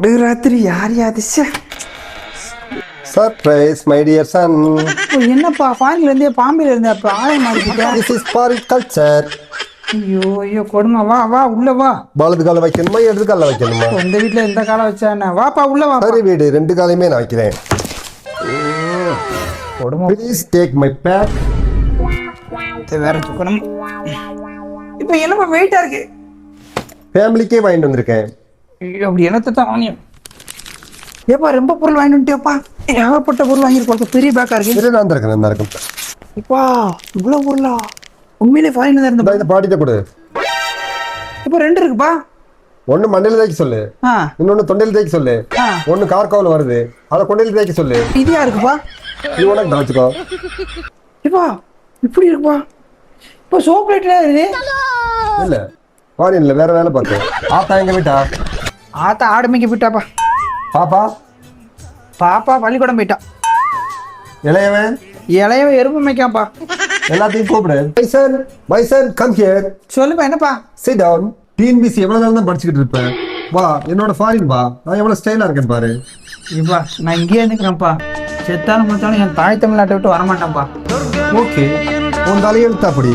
நடுராத்திரி யார் யாதிச்ச சர்ப்ரைஸ் மை டியர் சன். என்னப்பா ஃபாரின்ல இருந்தே பாம்பேல இருந்தே அப்ப ஆயம் மாறிக்கிட்டா. This is foreign culture. ஐயோ ஐயோ கொடுமை, வா வா உள்ள வா. வலது கால வைக்கணுமா இடது கால வைக்கணுமா? உங்க வீட்டுல எந்த காலம் வச்சா என்ன? வாப்பா உள்ள வா. சரி வீடு ரெண்டு காலையுமே நான் வைக்கிறேன். கொடுமை ப்ளீஸ் டேக் மை பேக். வேற தூக்கணும். இப்ப என்னப்பா வெயிட்டா இருக்கு? ஃபேமிலிக்கே வாங்கிட்டு வந்திருக்கேன். ஐயோ அப்படி என்னத்தை தான் வாங்கியும். ஏப்பா ரொம்ப பொருள் வாங்கிட்டு வந்துட்டியாப்பா? ஏகப்பட்ட பொருள் வாங்கியிருக்கோம். பெரிய பேக்கா இருக்கு. சரி நான் இருக்கேன். இப்பா இவ்வளவு பொருளா? உண்மையிலே ஃபாரின்ல தான் இருந்த. இந்த பாட்டிட்ட கொடு. இப்ப ரெண்டு இருக்குப்பா. ஒன்னு மண்டையில தேய்க்க சொல்லு, இன்னொன்னு தொண்டையில தேய்க்க சொல்லு, ஒன்னு கார்கோவில் வருது அதை கொண்டையில தேய்க்க சொல்லு. இதையா இருக்குப்பா? இது உனக்கு தான் வச்சுக்கோ. இப்பா இப்படி இருக்குப்பா. இப்போ சோப் லைட்ல இருக்கு. இல்ல ஃபாரின்ல வேற வேலை பார்த்து. ஆத்தா எங்க வீட்டா? ஆத்தா ஆடு மேய்க்க போயிட்டாப்பா. பாப்பா பாப்பா பள்ளிக்கூடம் போயிட்டா. இளையவன் இளையவன் எறும்பு மேய்க்காப்பா. எல்லாத்தையும் கூப்பிடு. மைசன் கம் ஹியர். சொல்லுப்பா என்னப்பா? Sit down. டிஎன்பிசி எவ்வளவு நேரம் தான் படிச்சுக்கிட்டு இருப்பேன். வா என்னோட ஃபாரின் வா, நான் எவ்வளவு ஸ்டைலா இருக்கேன் பாரு. இப்பா நான் இங்கேயே இருந்துக்கிறேன்ப்பா. செத்தாலும் மத்தாலும் என் தாய் தமிழ்நாட்டை விட்டு வரமாட்டேன்ப்பா. ஓகே உன் தலையெழுத்தா அப்படி.